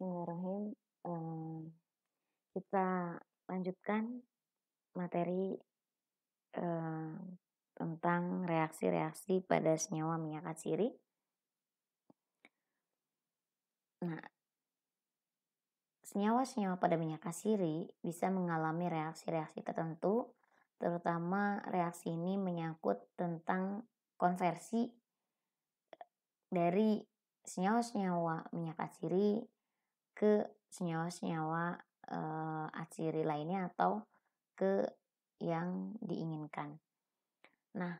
Bismillahirrahmanirrahim. Kita lanjutkan materi eee, tentang reaksi-reaksi pada senyawa minyak atsiri. Nah, senyawa-senyawa pada minyak atsiri bisa mengalami reaksi-reaksi tertentu, terutama reaksi ini menyangkut tentang konversi dari senyawa-senyawa minyak atsiri ke senyawa-senyawa atsiri lainnya atau ke yang diinginkan. Nah,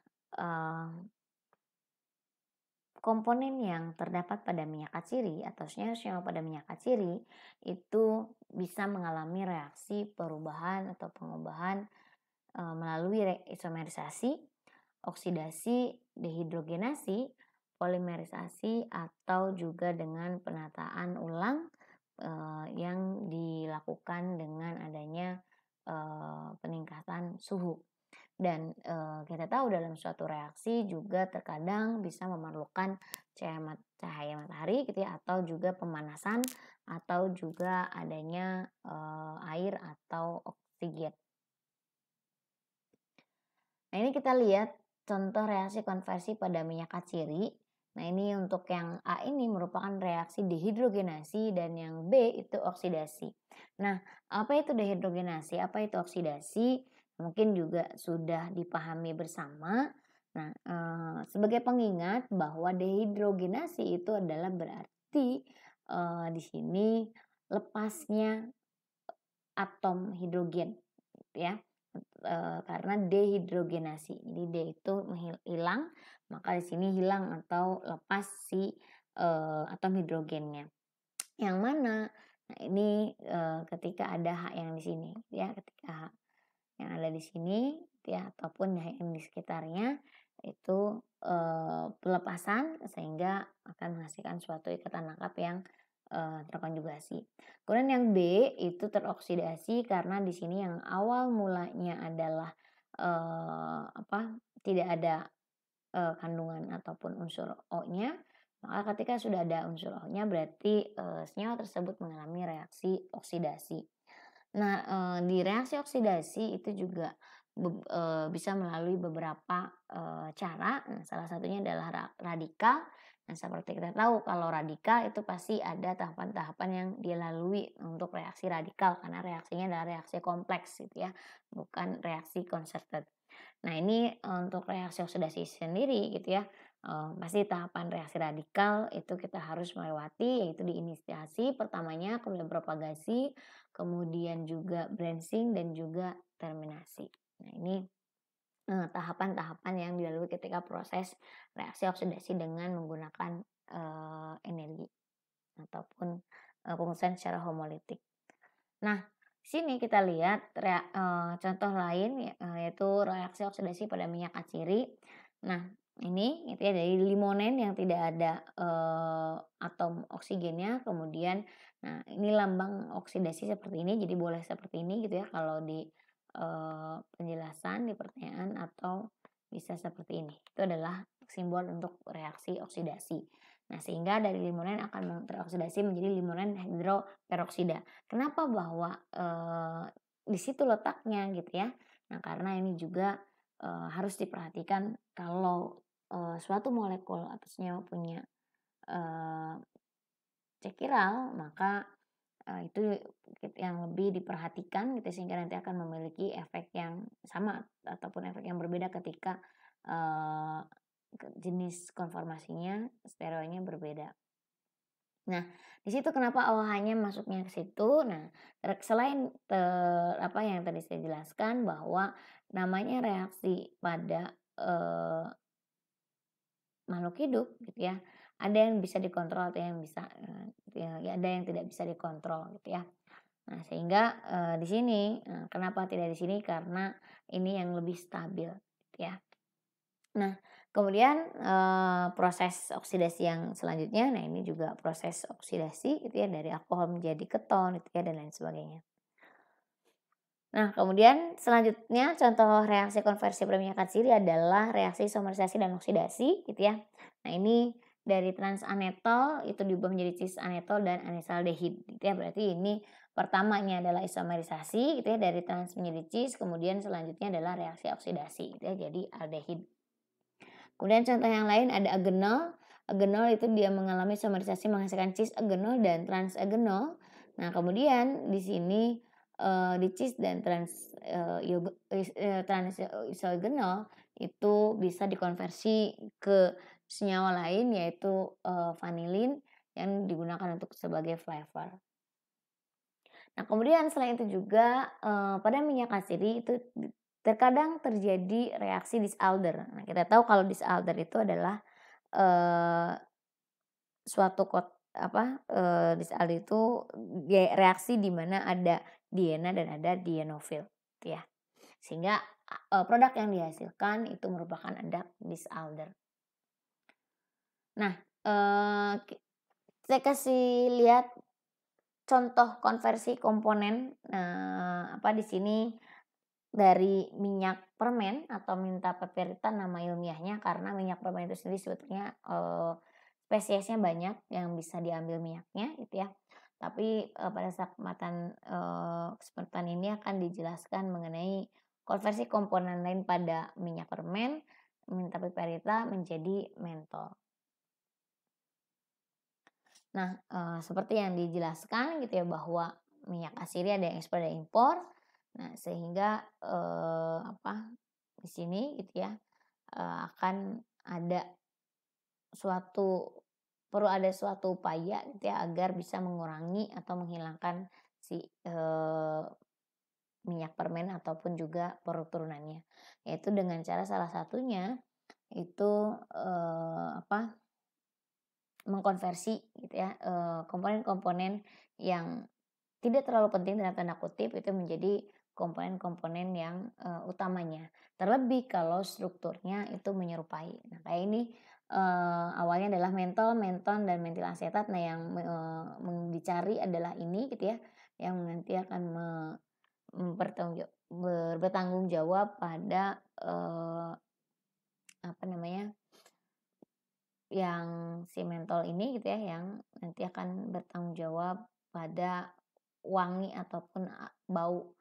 komponen yang terdapat pada minyak atsiri atau senyawa-senyawa pada minyak atsiri itu bisa mengalami reaksi perubahan atau pengubahan melalui isomerisasi, oksidasi, dehidrogenasi, polimerisasi atau juga dengan penataan ulang yang dilakukan dengan adanya peningkatan suhu. Dan kita tahu dalam suatu reaksi juga terkadang bisa memerlukan cahaya matahari gitu ya, atau juga pemanasan atau juga adanya air atau oksigen. Nah, ini kita lihat contoh reaksi konversi pada minyak atsiri. Nah, ini untuk yang A ini merupakan reaksi dehidrogenasi dan yang B itu oksidasi. Nah, apa itu dehidrogenasi? Apa itu oksidasi? Mungkin juga sudah dipahami bersama. Nah, sebagai pengingat bahwa dehidrogenasi itu adalah berarti di sini lepasnya atom hidrogen, gitu ya. Karena dehidrogenasi. Jadi D itu hilang, maka di sini hilang atau lepas si atom hidrogennya. Yang mana? Nah, ini ketika ada H yang di sini ya, ketika H yang ada di sini ya ataupun H yang di sekitarnya itu pelepasan sehingga akan menghasilkan suatu ikatan lengkap yang terkonjugasi. Kemudian yang B itu teroksidasi karena di sini yang awal mulanya adalah tidak ada kandungan ataupun unsur O-nya, maka ketika sudah ada unsur O-nya berarti senyawa tersebut mengalami reaksi oksidasi. Nah, di reaksi oksidasi itu juga bisa melalui beberapa cara. Nah, salah satunya adalah radikal. Nah, seperti kita tahu kalau radikal itu pasti ada tahapan-tahapan yang dilalui untuk reaksi radikal karena reaksinya adalah reaksi kompleks gitu ya, bukan reaksi concerted. Nah, ini untuk reaksi oksidasi sendiri gitu ya, pasti tahapan reaksi radikal itu kita harus melewati yaitu diinisiasi pertamanya, kemudian propagasi, kemudian juga branching dan juga terminasi. Nah, ini tahapan-tahapan yang dilalui ketika proses reaksi oksidasi dengan menggunakan energi ataupun pengukuran secara homolitik. Nah, sini kita lihat contoh lain yaitu reaksi oksidasi pada minyak atsiri. Nah, ini gitu ya dari limonen yang tidak ada atom oksigennya, kemudian nah ini lambang oksidasi seperti ini, jadi boleh seperti ini gitu ya kalau di penjelasan di pertanyaan atau bisa seperti ini. Itu adalah simbol untuk reaksi oksidasi. Nah, sehingga dari limonen akan teroksidasi menjadi limonen hidroperoksida. Kenapa bahwa di situ letaknya gitu ya. Nah, karena ini juga harus diperhatikan kalau suatu molekul atau senyawa punya eee, cekiral, maka itu yang lebih diperhatikan gitu sehingga nanti akan memiliki efek yang sama ataupun efek yang berbeda ketika eee, jenis konformasinya stereonya berbeda. Nah, di situ kenapa OH-nya masuknya ke situ. Nah, selain yang tadi saya jelaskan bahwa namanya reaksi pada makhluk hidup gitu ya, ada yang bisa dikontrol, ada yang bisa ya ada yang tidak bisa dikontrol gitu ya. Nah, sehingga di sini kenapa tidak di sini karena ini yang lebih stabil gitu ya. Nah, kemudian proses oksidasi yang selanjutnya, nah ini juga proses oksidasi gitu ya dari alkohol menjadi keton gitu ya dan lain sebagainya. Nah, kemudian selanjutnya contoh reaksi konversi pada minyak atsiri adalah reaksi isomerisasi dan oksidasi gitu ya. Nah, ini dari transanetol itu diubah menjadi cisanetol dan anisaldehid gitu ya. Berarti ini pertamanya adalah isomerisasi gitu ya dari trans menjadi cis, kemudian selanjutnya adalah reaksi oksidasi gitu ya jadi aldehid. Kemudian contoh yang lain ada agenol. Agenol itu dia mengalami isomerisasi menghasilkan cis agenol dan trans agenol. Nah, kemudian di sini di cis dan trans trans isogenol itu bisa dikonversi ke senyawa lain yaitu vanilin yang digunakan untuk sebagai flavor. Nah, kemudian selain itu juga pada minyak asiri itu terkadang terjadi reaksi disalder. Nah, kita tahu kalau disalder itu adalah eee, suatu disalder itu reaksi di mana ada diena dan ada dienofil gitu ya. Sehingga produk yang dihasilkan itu merupakan ada disalder. Nah, saya kasih lihat contoh konversi komponen, di sini dari minyak permen atau Mentha peperita nama ilmiahnya karena minyak permen itu sendiri sebetulnya, spesiesnya banyak yang bisa diambil minyaknya gitu ya. Tapi, pada saat kesempatan ini akan dijelaskan mengenai konversi komponen lain pada minyak permen, Mentha peperita menjadi mentol. Nah, seperti yang dijelaskan gitu ya bahwa minyak asiri ada yang ekspor dan impor. Nah, sehingga, di sini gitu ya, akan ada suatu perlu ada suatu upaya gitu ya agar bisa mengurangi atau menghilangkan si, minyak permen ataupun juga produk turunannya. Yaitu dengan cara salah satunya itu, mengkonversi gitu ya, komponen-komponen yang tidak terlalu penting dalam tanda kutip itu menjadi komponen-komponen yang, utamanya. Terlebih kalau strukturnya itu menyerupai. Nah, kayak ini, awalnya adalah mentol, menton, dan metil asetat. Nah, yang dicari adalah ini gitu ya, yang nanti akan bertanggung jawab pada, apa namanya, yang si mentol ini gitu ya, yang nanti akan bertanggung jawab pada wangi ataupun bau,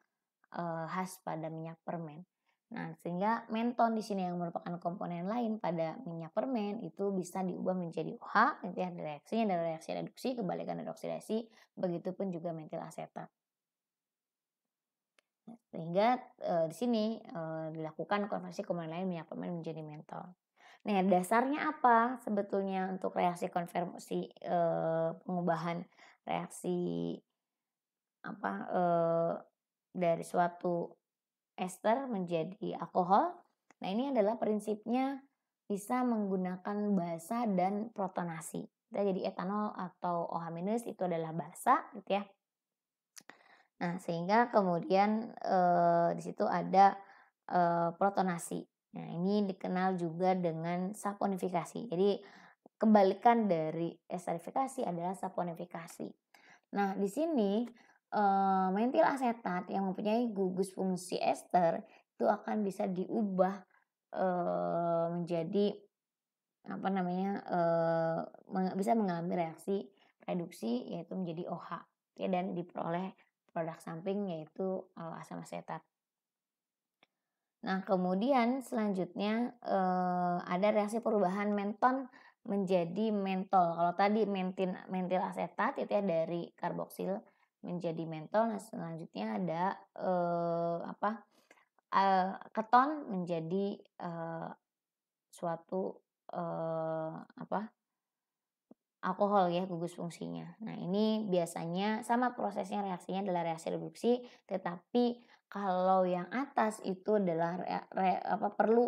khas pada minyak permen. Nah, sehingga menton di sini yang merupakan komponen lain pada minyak permen itu bisa diubah menjadi OH gitu ya, reaksinya adalah reaksi reduksi, kebalikan dari oksidasi, begitupun juga metil asetat. Nah, sehingga, di sini, dilakukan konversi komponen lain minyak permen menjadi mentol. Nah, dasarnya apa sebetulnya untuk reaksi konversi, pengubahan reaksi apa, dari suatu ester menjadi alkohol? Nah, ini adalah prinsipnya bisa menggunakan basa dan protonasi. Kita jadi etanol atau OH- itu adalah basa gitu ya. Nah, sehingga kemudian, di situ ada, protonasi. Nah, ini dikenal juga dengan saponifikasi. Jadi kebalikan dari esterifikasi adalah saponifikasi. Nah, di sini, mentil asetat yang mempunyai gugus fungsi ester itu akan bisa diubah, menjadi apa namanya, bisa mengalami reaksi reduksi yaitu menjadi OH ya dan diperoleh produk samping yaitu, asam asetat. Nah, kemudian selanjutnya, ada reaksi perubahan menton menjadi mentol. Kalau tadi mentil asetat itu ya dari karboksil menjadi mentol. Nah, selanjutnya ada, keton menjadi, suatu, alkohol ya gugus fungsinya. Nah, ini biasanya sama prosesnya reaksinya adalah reaksi reduksi, tetapi kalau yang atas itu adalah perlu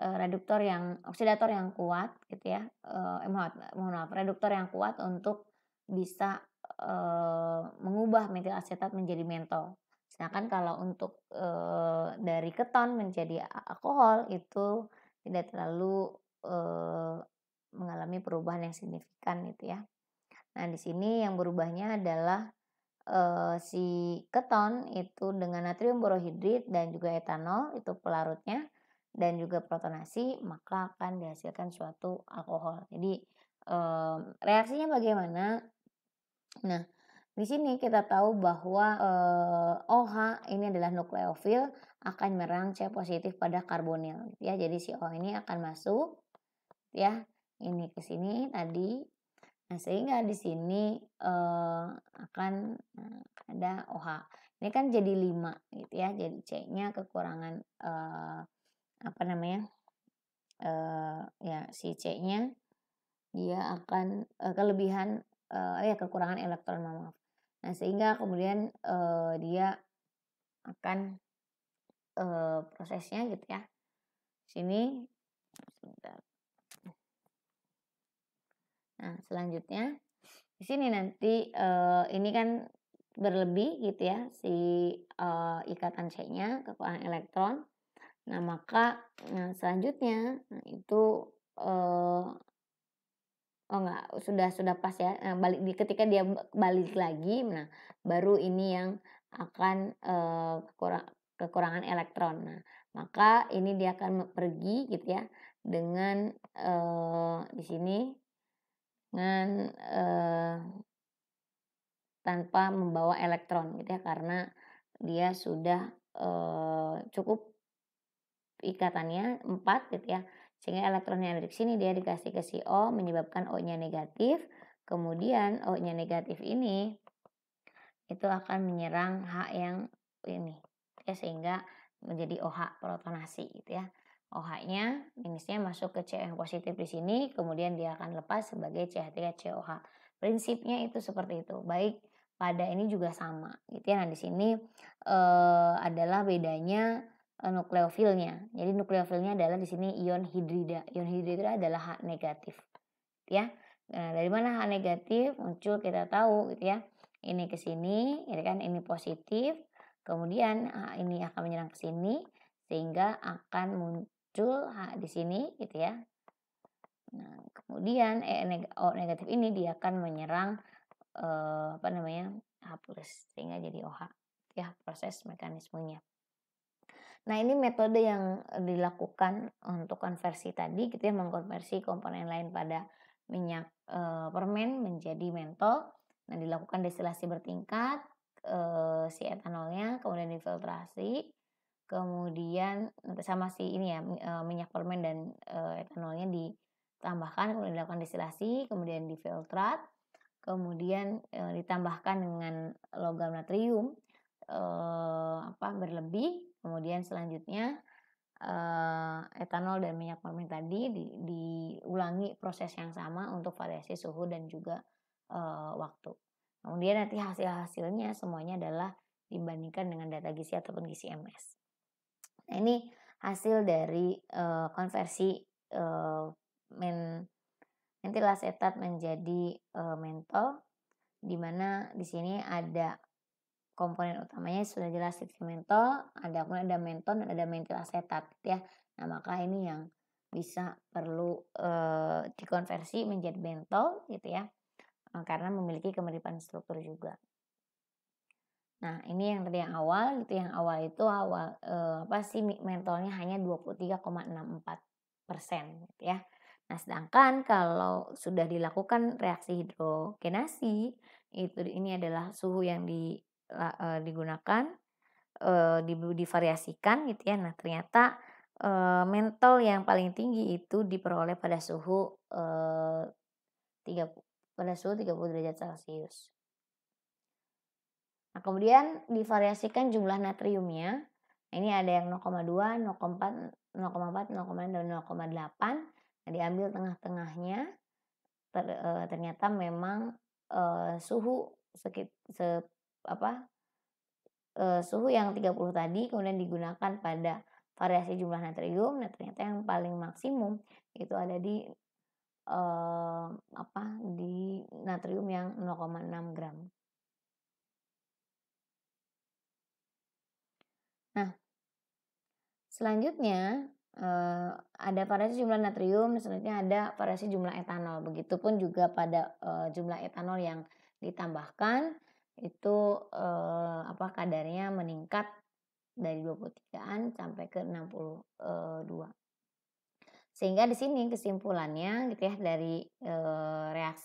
reduktor yang oksidator yang kuat gitu ya, mohon maaf, reduktor yang kuat untuk bisa, mengubah metil asetat menjadi mentol. Sedangkan kalau untuk, dari keton menjadi alkohol itu tidak terlalu, mengalami perubahan yang signifikan gitu ya. Nah, di sini yang berubahnya adalah, si keton itu dengan natrium borohidrit dan juga etanol itu pelarutnya. dan juga protonasi, maka akan dihasilkan suatu alkohol. Jadi reaksinya bagaimana? Nah, di sini kita tahu bahwa OH ini adalah nukleofil akan menyerang C positif pada karbonil gitu ya. Jadi si O ini akan masuk ya, ini ke sini tadi. Nah, sehingga di sini akan ada OH. Ini kan jadi 5 gitu ya. Jadi C-nya kekurangan apa namanya? Ya si C-nya dia akan kelebihan ya kekurangan elektron, maaf. Nah, sehingga kemudian dia akan prosesnya gitu ya. Sini sebentar. Nah, selanjutnya di sini nanti ini kan berlebih gitu ya si ikatan C-nya, kekurangan elektron. Nah, maka selanjutnya itu oh enggak, sudah pas ya. Nah, ketika dia balik lagi, nah baru ini yang akan kekurangan elektron. Nah, maka ini dia akan pergi gitu ya dengan di sini dengan tanpa membawa elektron gitu ya, karena dia sudah cukup ikatannya 4 gitu ya. Sehingga elektron yang ada di sini dia dikasih ke si O menyebabkan O-nya negatif. Kemudian O-nya negatif ini itu akan menyerang H yang ini ya, sehingga menjadi OH protonasi gitu ya. OH-nya minusnya masuk ke C yang positif di sini, kemudian dia akan lepas sebagai CH3COH. Prinsipnya itu seperti itu. Baik pada ini juga sama gitu ya. Nah, di sini adalah bedanya nukleofilnya. Jadi nukleofilnya adalah di sini ion hidrida. Ion hidrida adalah H negatif ya. Nah, dari mana H negatif muncul kita tahu gitu ya. Ini ke sini, ini kan ini positif. Kemudian ini akan menyerang ke sini sehingga akan muncul H di sini gitu ya. Nah, kemudian O negatif ini dia akan menyerang apa namanya? H plus sehingga jadi OH ya, proses mekanismenya. Nah, ini metode yang dilakukan untuk konversi tadi gitu ya, mengkonversi komponen lain pada minyak permen menjadi mentol. Nah, dilakukan destilasi bertingkat si etanolnya, kemudian difiltrasi, kemudian sama si ini ya minyak permen dan etanolnya ditambahkan, kemudian dilakukan destilasi, kemudian difiltrat, kemudian ditambahkan dengan logam natrium berlebih. Kemudian selanjutnya etanol dan minyak permen tadi diulangi proses yang sama untuk variasi suhu dan juga waktu. Kemudian nanti hasil-hasilnya semuanya adalah dibandingkan dengan data gizi ataupun gizi MS. Nah, ini hasil dari konversi mentil asetat menjadi mentol, di mana di sini ada komponen utamanya sudah jelas mentol, kemudian ada menton dan ada mentil asetat ya. Nah, maka ini yang bisa perlu dikonversi menjadi mentol gitu ya. Karena memiliki kemiripan struktur juga. Nah, ini yang tadi yang awal gitu, yang awal itu mentolnya hanya 23,64% gitu ya. Nah, sedangkan kalau sudah dilakukan reaksi hidrogenasi, ini adalah suhu yang digunakan divariasikan gitu ya. Nah, ternyata mentol yang paling tinggi itu diperoleh pada suhu 30 derajat Celcius. Nah, kemudian divariasikan jumlah natriumnya. Ini ada yang 0,2, 0,4, 0,4, 0,6 dan 0,8. Nah, diambil tengah-tengahnya. Ternyata memang suhu suhu yang 30 tadi kemudian digunakan pada variasi jumlah natrium. Nah, ternyata yang paling maksimum itu ada di di natrium yang 0,6 gram. Nah, selanjutnya ada variasi jumlah natrium, selanjutnya ada variasi jumlah etanol. Begitupun juga pada jumlah etanol yang ditambahkan itu kadarnya meningkat dari 23-an sampai ke 62. Sehingga di sini kesimpulannya gitu ya dari,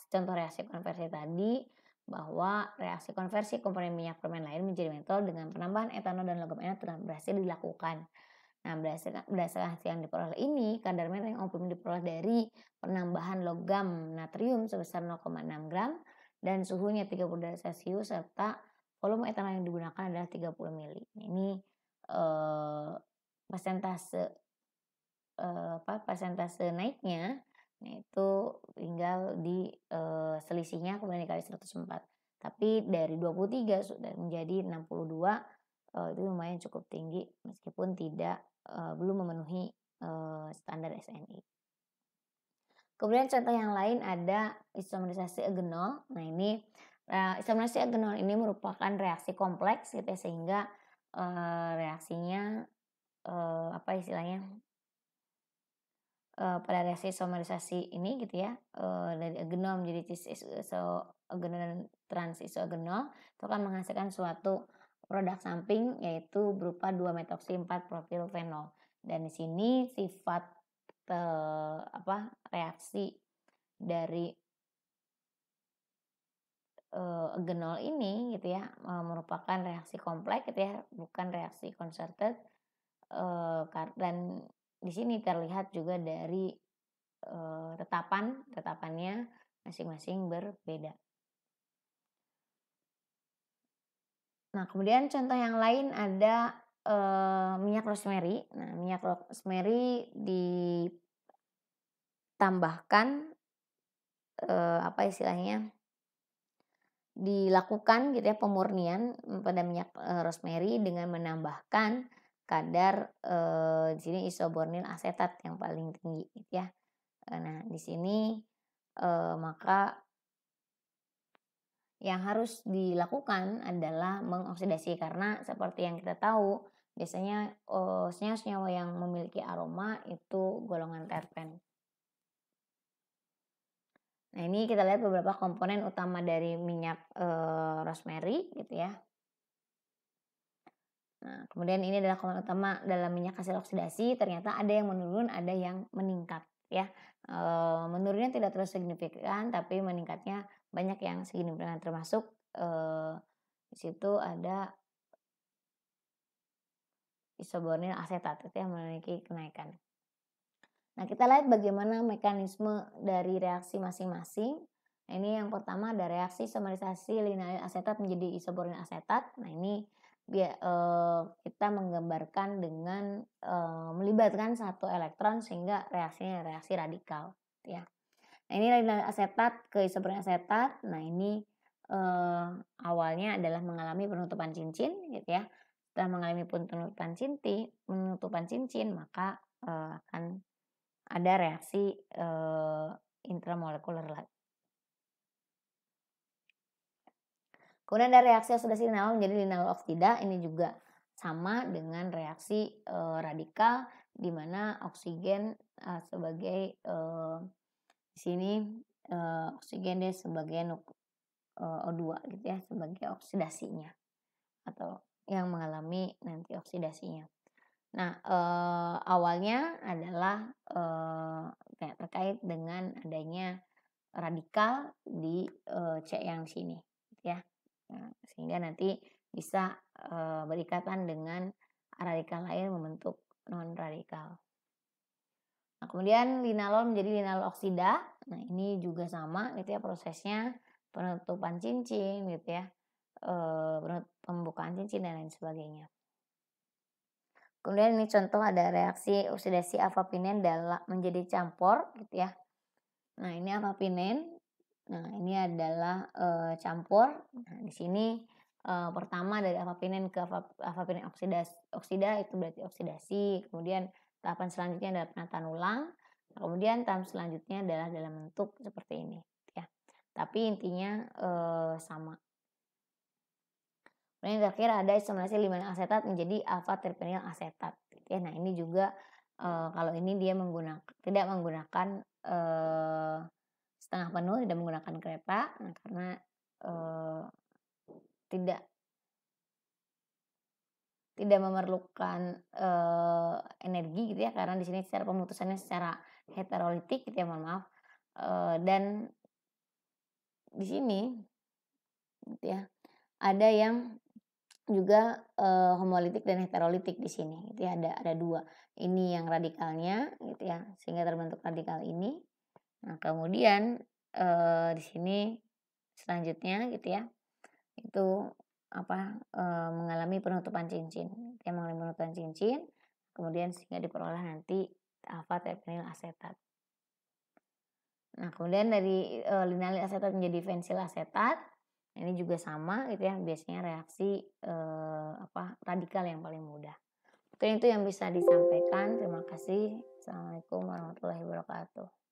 contoh reaksi konversi tadi, bahwa reaksi konversi komponen minyak fermen lain menjadi mentol dengan penambahan etanol dan logam enak telah berhasil dilakukan. Nah, berdasarkan hasil yang diperoleh ini, kadar metode yang optimum diperoleh dari penambahan logam natrium sebesar 0,6 gram dan suhunya 30 derajat Celcius serta volume etanol yang digunakan adalah 30 mili. Nah, ini eh, persentase persentase naiknya, nah itu tinggal di selisihnya kemudian dikali 104. Tapi dari 23 sudah menjadi 62, itu lumayan cukup tinggi meskipun belum memenuhi standar SNI. Kemudian contoh yang lain ada isomerisasi eugenol. Nah ini isomerisasi eugenol ini merupakan reaksi kompleks gitu ya, sehingga reaksinya apa istilahnya pada reaksi isomerisasi ini gitu ya, dari eugenol menjadi cis-isoeugenol dan trans-isoeugenol itu akan menghasilkan suatu produk samping yaitu berupa 2-metoksi 4 fenol. Dan di sini sifat reaksi dari eugenol ini gitu ya, merupakan reaksi kompleks gitu ya, bukan reaksi concerted, dan di sini terlihat juga dari tetapannya masing-masing berbeda. Nah, kemudian contoh yang lain ada minyak rosemary. Nah, minyak rosemary ditambahkan apa istilahnya? Dilakukan gitu ya pemurnian pada minyak rosemary dengan menambahkan kadar di sini isobornil asetat yang paling tinggi gitu ya. Nah, di sini maka yang harus dilakukan adalah mengoksidasi karena seperti yang kita tahu biasanya senyawa-senyawa yang memiliki aroma itu golongan terpen. Nah, ini kita lihat beberapa komponen utama dari minyak rosemary gitu ya. Nah, kemudian ini adalah komponen utama dalam minyak hasil oksidasi, ternyata ada yang menurun, ada yang meningkat ya. Menurunnya tidak terlalu signifikan tapi meningkatnya banyak yang signifikan, termasuk di situ ada isobornil asetat itu yang memiliki kenaikan. Nah, kita lihat bagaimana mekanisme dari reaksi masing-masing. Nah, ini yang pertama ada reaksi isomerisasi linail asetat menjadi isobornil asetat. Nah, ini kita menggambarkan dengan melibatkan satu elektron sehingga reaksinya reaksi radikal ya. Nah, ini linail asetat ke isobornil asetat. Nah, ini awalnya adalah mengalami penutupan cincin gitu ya. Setelah mengalami penutupan cincin maka akan ada reaksi intramolekuler lagi. Kemudian ada reaksi oksidasi linalol menjadi linalol oksida. Ini juga sama dengan reaksi radikal di mana oksigen sebagai di sini oksigen dia sebagai O2 gitu ya, sebagai oksidasinya atau yang mengalami nanti oksidasinya. Nah, awalnya adalah terkait dengan adanya radikal di C yang sini ya. Nah, sehingga nanti bisa berikatan dengan radikal lain membentuk non radikal. Nah, kemudian linalol menjadi linalol oksida. Nah, ini juga sama gitu ya prosesnya, penutupan cincin gitu ya. Pembukaan cincin dan lain sebagainya. Kemudian ini contoh ada reaksi oksidasi avapinen menjadi campur gitu ya. Nah, ini avapinen. Nah, ini adalah campur. Nah, di sini pertama dari avapinen ke avapinen oksida itu berarti oksidasi. Kemudian tahapan selanjutnya adalah penataan ulang. Kemudian tahap selanjutnya adalah dalam bentuk seperti ini ya. Tapi intinya sama. Kemudian yang terakhir ada isomerasi limonil asetat menjadi alfa terpenil asetat. Ya, nah ini juga kalau ini dia tidak menggunakan setengah penuh, tidak menggunakan kereta, nah, karena tidak tidak memerlukan, energi gitu ya, karena di sini secara pemutusannya secara heterolitik gitu ya, mohon maaf, dan di sini gitu ya, ada yang juga, homolitik dan heterolitik di sini gitu ya, ada 2. Ini yang radikalnya gitu ya, sehingga terbentuk radikal ini. Nah kemudian, di sini selanjutnya gitu ya, itu apa, mengalami penutupan cincin, dia mengalami penutupan cincin, kemudian sehingga diperoleh nanti alfa terpenil asetat. Nah kemudian dari, linalil asetat menjadi fensil asetat, ini juga sama gitu ya, biasanya reaksi, radikal yang paling mudah. Mungkin itu yang bisa disampaikan, terima kasih. Assalamualaikum warahmatullahi wabarakatuh.